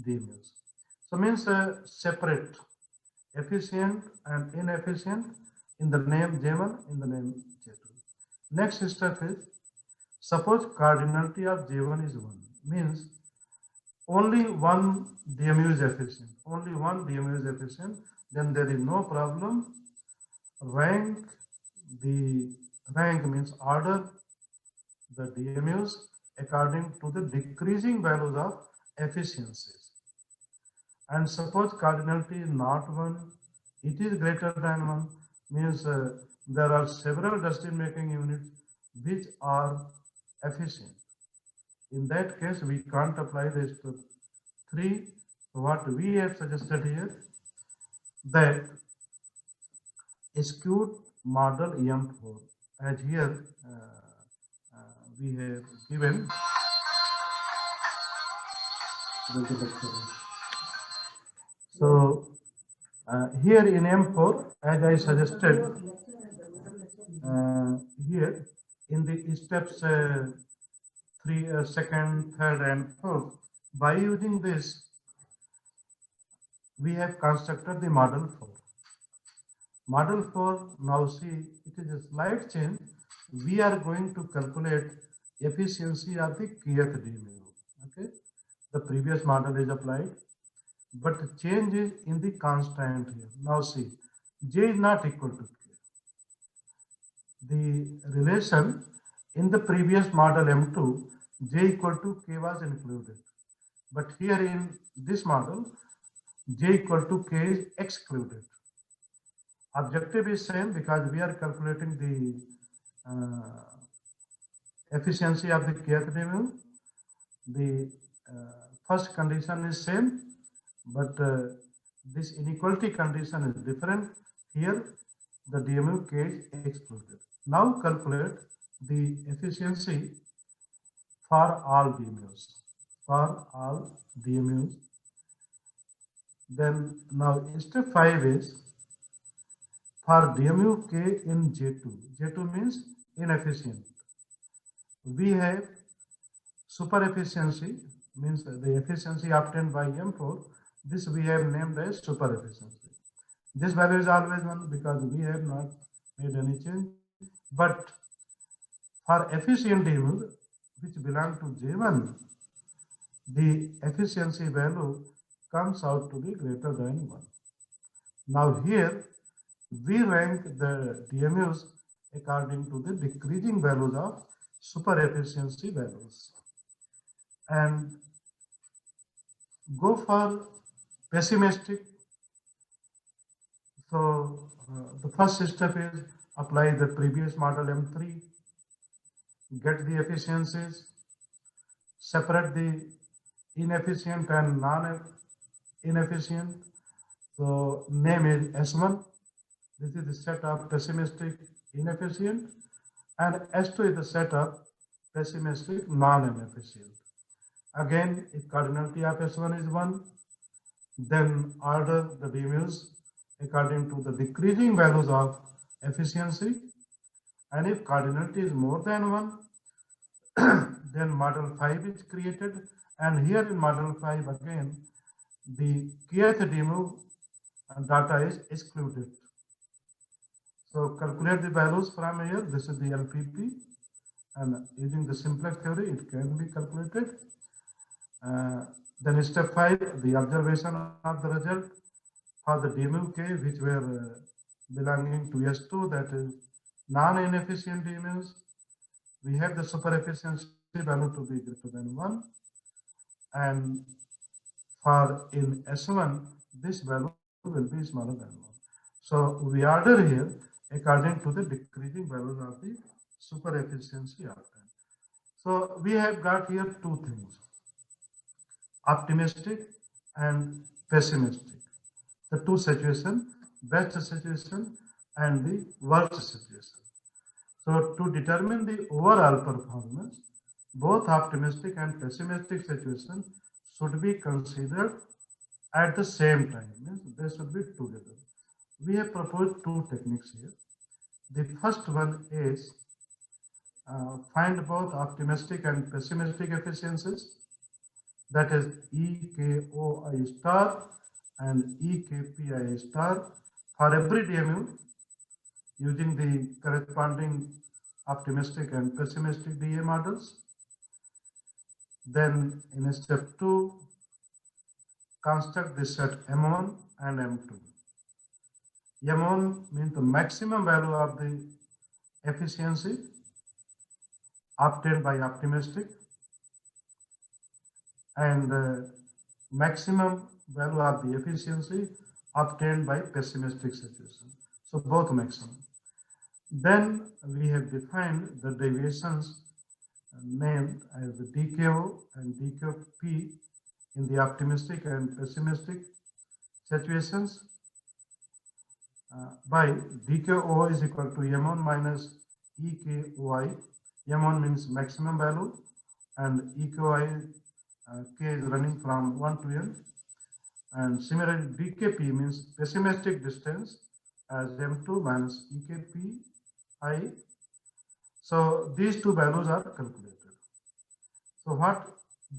DMUs. So means separate efficient and inefficient in the name J1, in the name J2. Next step is, suppose cardinality of J1 is 1, means only one DMU is efficient, only one DMU is efficient, then there is no problem. Rank means order the DMUs according to the decreasing values of efficiencies. And suppose cardinality is not 1, it is greater than 1, means there are several decision making units which are efficient. In that case, we can't apply this to 3. What we have suggested here, that skewed model M4, as here we have given. So here in M4, as I suggested, here in the steps 3, second, third, and fourth, by using this, we have constructed the model 4. Model 4, now see, it is a slight change. We are going to calculate efficiency of the kth DMU. Okay, the previous model is applied, but the change is in the constant here. Now see, J is not equal to K. The relation in the previous model M2, J equal to K was included. But here in this model, J equal to K is excluded. Objective is same because we are calculating the efficiency of the kth DMU. The first condition is same, but this inequality condition is different. Here, the DMU K is excluded. Now calculate the efficiency for all DMUs. For all DMUs. Then now step 5 is for DMU K in J2. J2 means inefficient. We have super efficiency, means the efficiency obtained by M4. This we have named as super efficiency. This value is always 1 because we have not made any change. But For efficient DMUs which belong to J1, the efficiency value comes out to be greater than 1. Now here we rank the DMUs according to the decreasing values of super efficiency values and go for pessimistic. So the first step is apply the previous model M3, get the efficiencies, separate the inefficient and non-inefficient. So name is S1. This is the set of pessimistic inefficient, and S2 is the set of pessimistic non-inefficient. Again, if cardinality of S1 is 1, then order the DMUs according to the decreasing values of efficiency, and if cardinality is more than 1, then model 5 is created, and here in model 5 again the kth DMU data is excluded. So calculate the values from here. This is the LPP, and using the simplex theory it can be calculated. Then step 5, the observation of the result for the DMU K which were belonging to S2, that is non-inefficient DMUs. We have the super efficiency value to be greater than 1, and for in S1 this value will be smaller than 1. So we order here according to the decreasing values of the super efficiency of time. So we have got here two things, optimistic and pessimistic, the two situations, best situation and the worst situation. So to determine the overall performance, both optimistic and pessimistic situations should be considered at the same time. They should be together. We have proposed two techniques here. The first one is find both optimistic and pessimistic efficiencies, that is EKOI star and EKPI star for every DMU using the corresponding optimistic and pessimistic DA models. Then in step 2, construct the set M1 and M2. M1 means the maximum value of the efficiency obtained by optimistic, and maximum value of the efficiency obtained by pessimistic situation. So both maximum. Then we have defined the deviations named as the DKO and DKP in the optimistic and pessimistic situations by DKO is equal to M1 minus EKOI. M1 means maximum value and EKOI K is running from 1 to n, and similarly DKP means pessimistic distance as M2 minus EKPI. So these two values are calculated. So what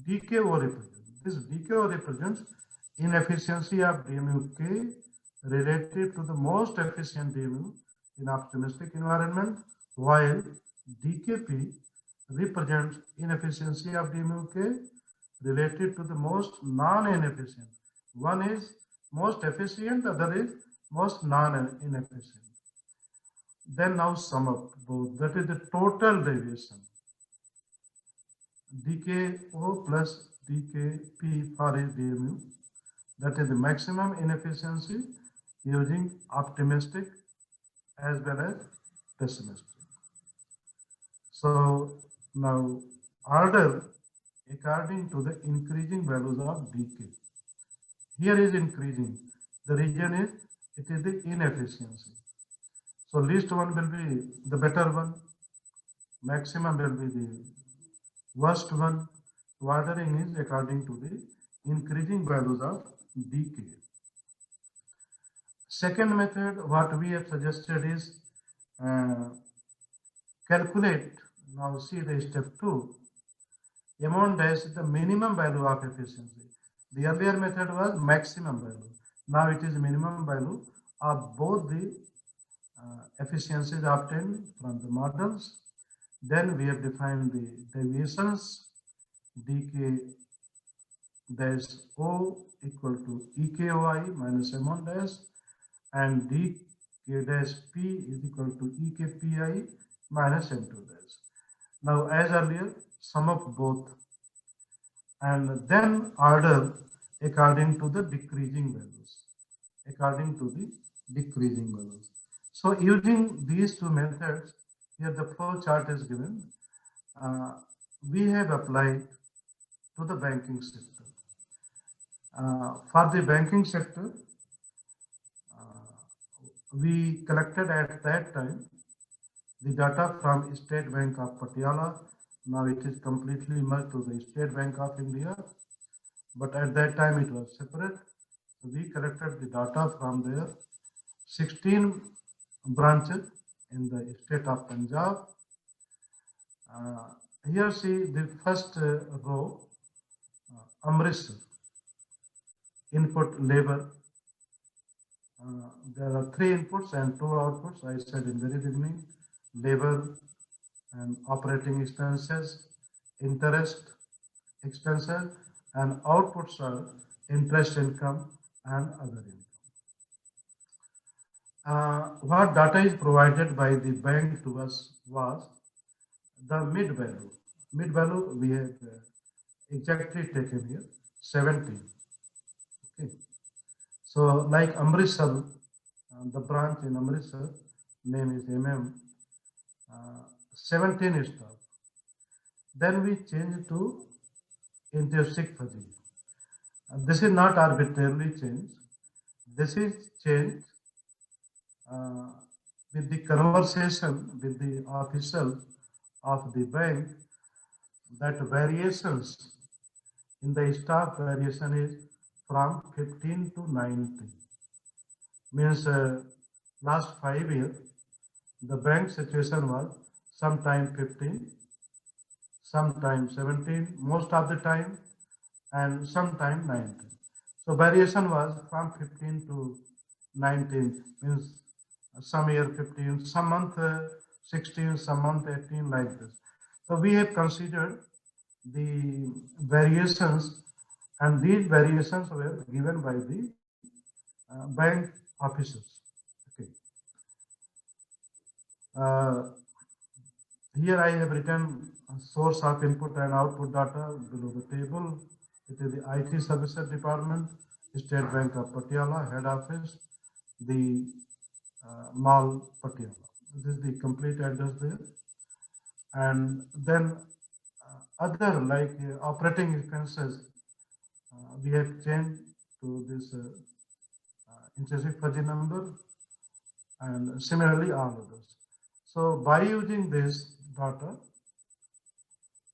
DKO represents? This DKO represents inefficiency of DMU K relative to the most efficient DMU in optimistic environment, while DKP represents inefficiency of DMU K related to the most non-inefficient. One is most efficient, other is most non-inefficient. Then now sum up both, that is the total deviation. DKO plus DKP for a DMU, that is the maximum inefficiency using optimistic as well as pessimistic. So now order according to the increasing values of DK. Here is increasing. The region is, it is the inefficiency. So least one will be the better one. Maximum will be the worst one. Ordering is according to the increasing values of DK. Second method, what we have suggested is calculate. Now see the step 2. M1 dash is the minimum value of efficiency. The earlier method was maximum value. Now it is minimum value of both the efficiencies obtained from the models. Then we have defined the deviations dk dash O equal to EKOI minus M1 dash, and dk dash P is equal to EKPI minus M2 dash. Now, as earlier, sum of both, and then order according to the decreasing values. According to the decreasing values. So, using these two methods, here the flow chart is given. We have applied to the banking sector. For the banking sector, we collected at that time the data from State Bank of Patiala. Now it is completely merged to the State Bank of India, but at that time it was separate. So we collected the data from their 16 branches in the state of Punjab. Here see the first row, Amritsar, input labor. There are 3 inputs and 2 outputs. I said in very beginning, labor and operating expenses, interest expenses, and outputs are interest income and other income. What data is provided by the bank to us was the mid value. Mid value we have exactly taken here, 17. Okay. So like Amritsar, the branch in Amritsar, name is MM, 17 is staff. Then we change to intrinsic fuzzy. This is not arbitrarily changed. This is changed with the conversation with the officials of the bank, that variations in the staff variation is from 15 to 90. Means last 5 years, the bank situation was sometime 15, sometime 17, most of the time, and sometime 19. So variation was from 15 to 19, means some year 15, some month 16, some month 18, like this. So we have considered the variations, and these variations were given by the bank officers. Okay. Here I have written source of input and output data below the table. It is the IT Services Department, State Bank of Patiala, head office, the Mall Patiala. This is the complete address there. And then other like operating expenses, we have changed to this intrinsic fuzzy number, and similarly all others. So by using this data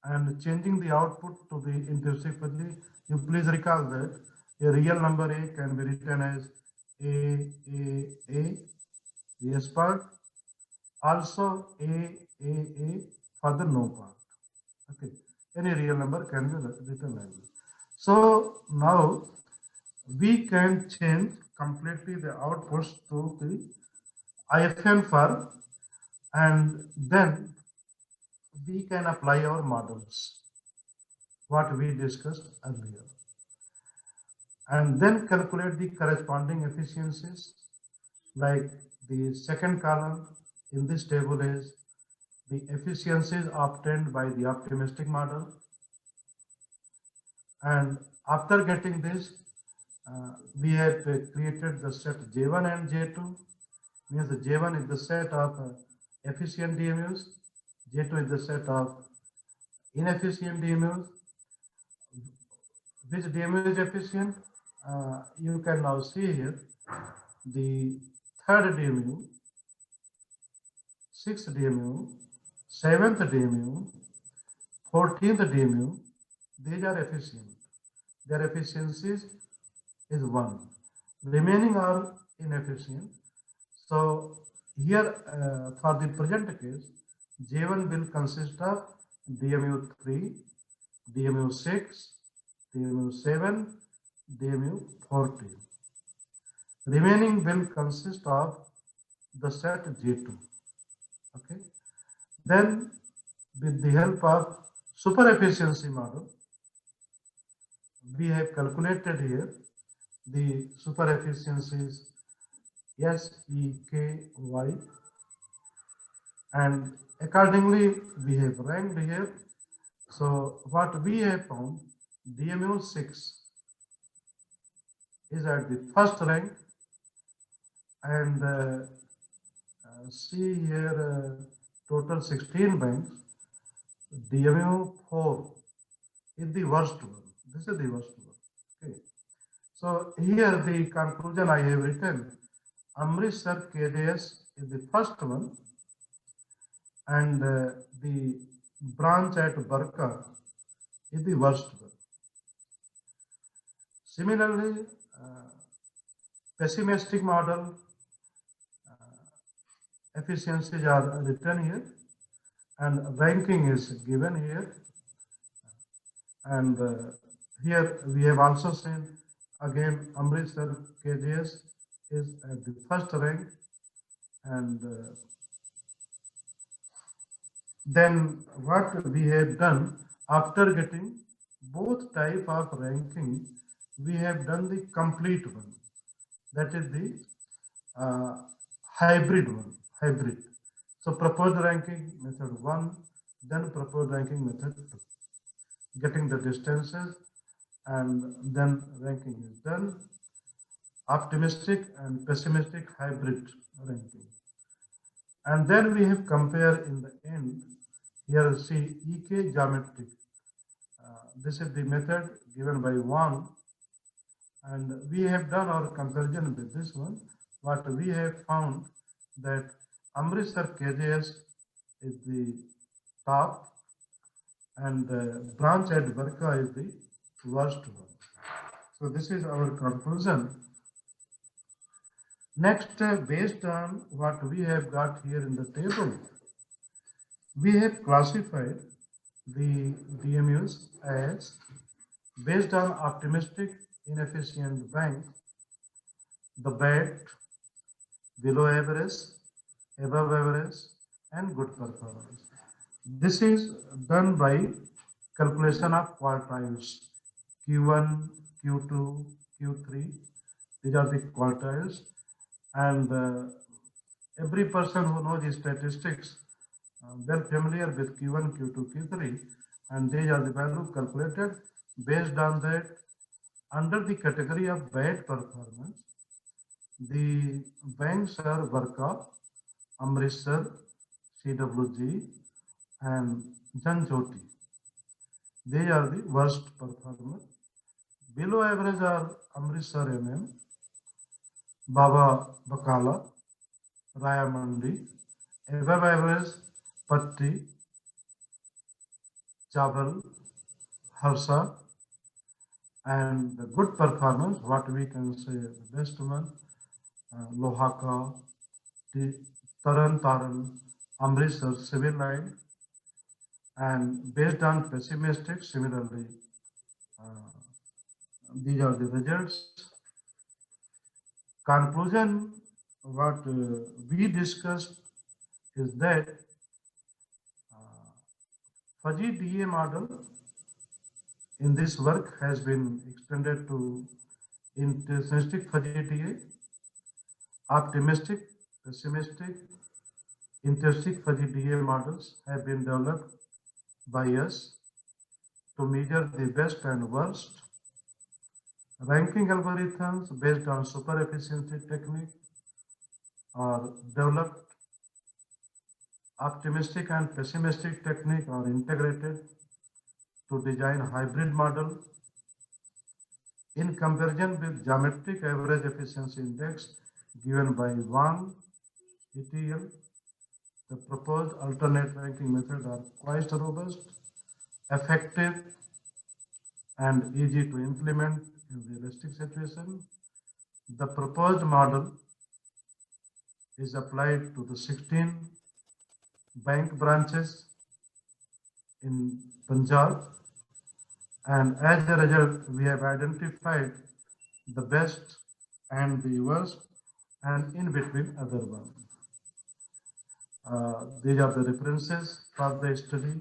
and changing the output to the intrinsic fuzzy, you please recall that a real number A can be written as A, yes part, also A for the no part. Okay, any real number can be written like this. So now we can change completely the outputs to the IFN file, and then we can apply our models, what we discussed earlier, and then calculate the corresponding efficiencies. Like the second column in this table is the efficiencies obtained by the optimistic model, and after getting this, we have created the set J1 and J2. Means the J1 is the set of efficient DMUs, J2 is the set of inefficient DMUs. Which DMU is efficient? You can now see here the third DMU, sixth DMU, seventh DMU, 14th DMU. These are efficient. Their efficiencies is 1. Remaining are inefficient. So here for the present case, J1 will consist of DMU 3, DMU 6, DMU 7, DMU 14. Remaining will consist of the set J2. Okay. Then with the help of super efficiency model, we have calculated here the super efficiencies SEKY, and accordingly we have ranked here. So what we have found, DMU 6 is at the first rank, and see here total 16 banks. DMU 4 is the worst one. This is the worst one. Okay. So here the conclusion I have written, Amritsar KJS is the first one, and the branch at Barka is the worst one. Similarly, pessimistic model efficiencies are written here, and ranking is given here. And here we have also seen again Amritsar KJS is at the first rank, and then what we have done after getting both type of ranking, we have done the complete one, that is the hybrid one, hybrid. So proposed ranking method 1, then proposed ranking method 2, getting the distances, and then ranking is done. Optimistic and pessimistic hybrid ranking. And then we have compared in the end, here see EK geometric. This is the method given by one, and we have done our comparison with this one. What we have found that Amritsar KJS is the top, and the branch at Barka is the worst one. So this is our conclusion. Next, based on what we have got here in the table, we have classified the DMUs as based on optimistic inefficient bank, the bad, below average, above average, and good performance. This is done by calculation of quartiles, Q1, Q2, Q3. These are the quartiles, and every person who knows the statistics, well familiar with Q1, Q2, Q3, and these are the values calculated. Based on that, under the category of bad performance, the banks are Barka, Amritsar, CWG, and Janjoti. They are the worst performers. Below average are Amritsar MM, Baba Bakala, Raya Mandi. Above average, Patti, Chabal, Harsa, and the good performance, what we can say the best one, Lohaka, Taran Taran, Amritsar Civil Line, and based on pessimistic, similarly, these are the results. Conclusion, what we discussed is that fuzzy DA model in this work has been extended to intrinsic fuzzy DA, optimistic, pessimistic, intrinsic fuzzy DA models have been developed by us to measure the best and worst. Ranking algorithms based on super efficiency technique are developed. Optimistic and pessimistic technique are integrated to design hybrid model. In comparison with geometric average efficiency index given by Wang ETL, the proposed alternate ranking methods are quite robust, effective, and easy to implement in realistic situation. The proposed model is applied to the 16 bank branches in Punjab, and as a result, we have identified the best and the worst, and in between other one. These are the references for the study.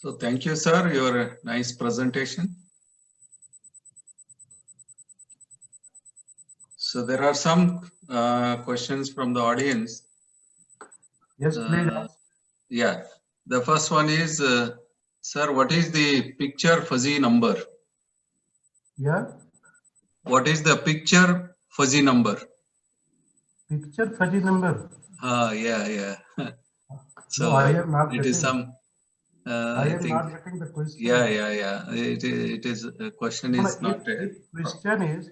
So thank you, sir. Your nice presentation. So there are some questions from the audience. Yes, please. Yeah. The first one is, sir, what is the picture fuzzy number? Yeah. What is the picture fuzzy number? Picture fuzzy number. Yeah. So No, I am not it getting. is some. I am think, not getting the question. Yeah. It is a question is No, not a if question is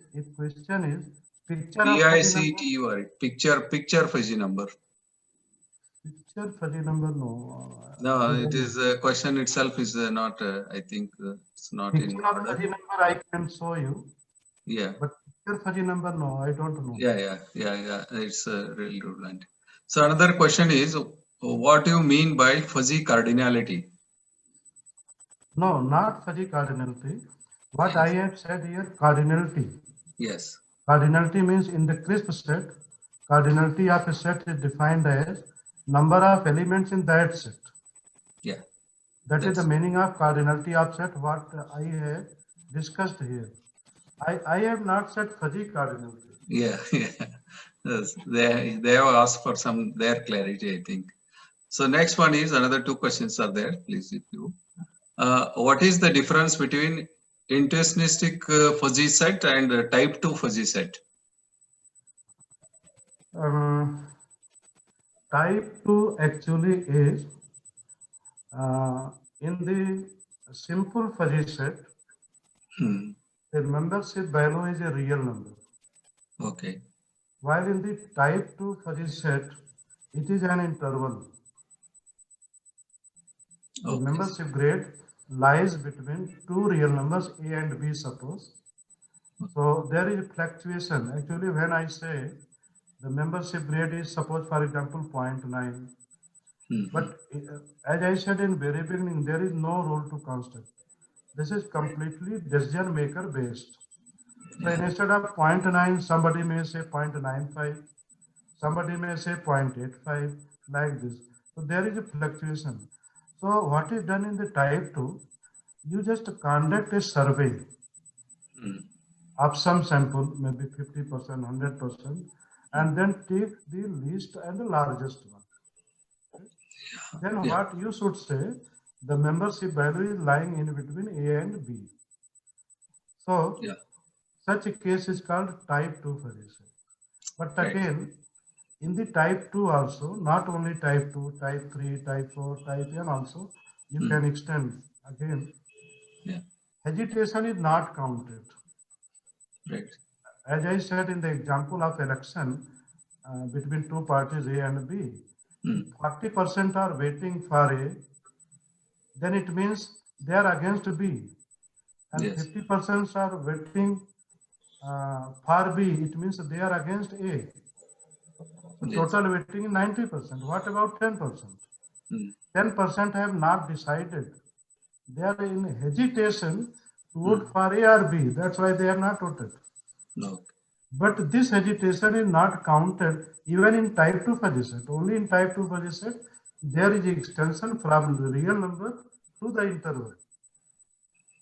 picture of fuzzy number. PICTURE picture fuzzy number. Picture fuzzy number, no. No, it is a question itself is not. I think it's not in Picture of order. fuzzy number I can show you. Yeah. But picture fuzzy number, no, I don't know. Yeah. It's real redundant. So another question is, what do you mean by fuzzy cardinality? No, not fuzzy cardinality. What Yes. I have said here, cardinality. Yes. Cardinality means in the crisp set, cardinality of a set is defined as number of elements in that set. Yeah. That is the meaning of cardinality of set, what I have discussed here. I have not said fuzzy cardinality. Yeah. Yes. They have asked for some their clarity, I think. So next one is another two questions are there. Please, if you. What is the difference between intuitionistic fuzzy set and type 2 fuzzy set? Type 2 actually is in the simple fuzzy set, the membership value is a real number. Okay. While in the type 2 fuzzy set, it is an interval. The membership grade lies between two real numbers A and B, suppose. So there is fluctuation. Actually, when I say the membership grade is, suppose, for example, 0.9. But as I said in very beginning, there is no rule to construct. This is completely decision maker based. So instead of 0.9, somebody may say 0.95, somebody may say 0.85, like this. So there is a fluctuation. So what is done in the type 2, you just conduct a survey of some sample, maybe 50%, 100%, and then take the least and the largest one. Then what you should say, the membership value is lying in between A and B. So such a case is called type 2 fuzzy set. But again, in the type 2 also, not only type 2, type 3, type 4, type N also, you can extend again. Hesitation is not counted. Right. As I said in the example of election between two parties A and B, 40% are waiting for A, then it means they are against B. And 50% are waiting for B, it means they are against A. So total waiting is 90%. What about 10%? 10% have not decided. They are in hesitation to vote for A or B. That's why they are not voted. No. But this hesitation is not counted even in type 2 fuzzy set. Only in type 2 fuzzy set, there is extension from the real number to the interval.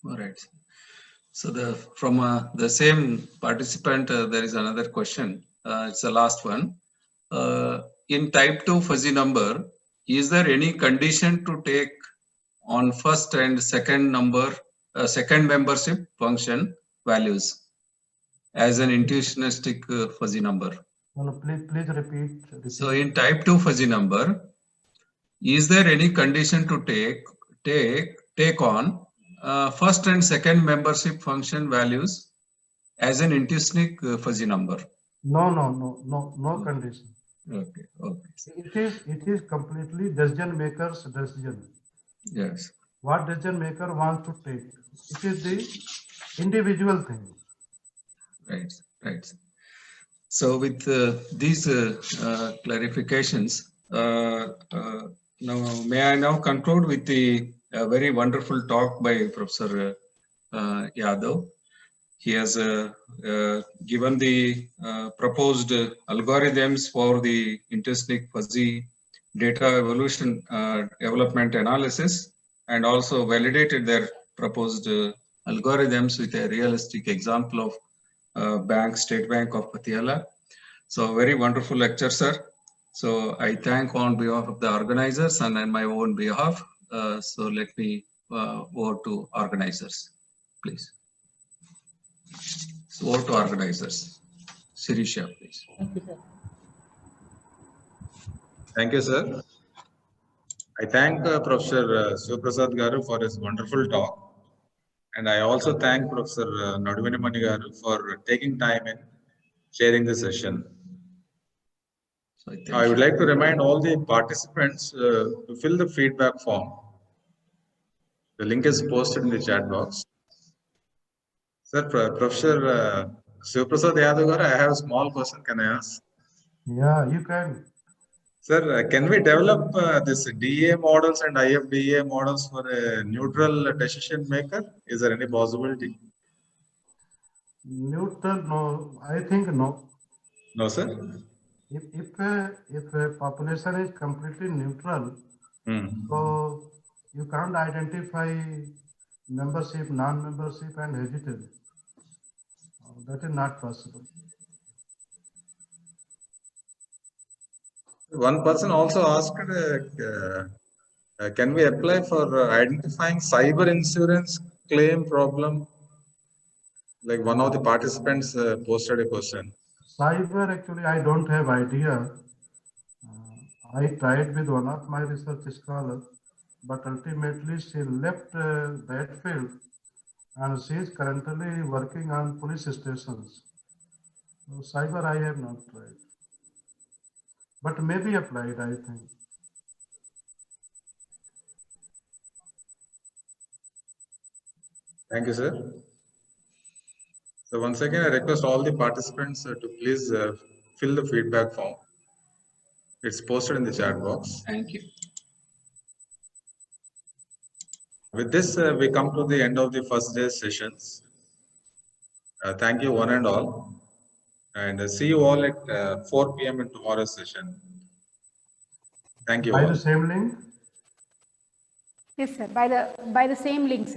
All right. So from the same participant, there is another question. It's the last one. In type 2 fuzzy number, is there any condition to take on first and second membership function values as an intuitionistic fuzzy number? No, please repeat. So in type 2 fuzzy number, is there any condition to take on first and second membership function values as an intuitionistic fuzzy number? No condition. Okay. It is completely decision maker's decision. Yes. What decision maker wants to take? It is individual thing. Right, right. So with these clarifications, now may I now conclude with the very wonderful talk by Professor Yadav. He has given the proposed algorithms for the intersnic fuzzy data evolution development analysis, and also validated their proposed algorithms with a realistic example of State Bank of Patiala. So very wonderful lecture, sir. So I thank on behalf of the organizers and on my own behalf. So let me over to organizers, please. So over to organizers. Sirisha, please. Thank you, sir. I thank Professor Prasad Garu for his wonderful talk. And I also thank Professor Naduvinamani Garu for taking time in sharing the session. So I would like to remind all the participants to fill the feedback form. The link is posted in the chat box. Sir, Professor Shiv Prasad Yadav, I have a small question. Can I ask? Yeah, you can. Sir, can we develop this DA models and IFDA models for a neutral decision maker? Is there any possibility? Neutral, no. I think no. No, sir. If a population is completely neutral, so you can't identify membership, non-membership, and hesitant. That is not possible. One person also asked, can we apply for identifying cyber insurance claim problem? Like one of the participants posted a question. Cyber, actually, I don't have idea. I tried with one of my research scholars, but ultimately she left that field, and she is currently working on police stations. So cyber, I have not tried, but maybe applied, I think. Thank you, sir. So once again, I request all the participants to please fill the feedback form. It's posted in the chat box. Thank you. With this, we come to the end of the first day's sessions. Thank you, one and all. And see you all at 4 p.m. in tomorrow's session. Thank you By all. the same link? Yes, sir. By the same link, sir.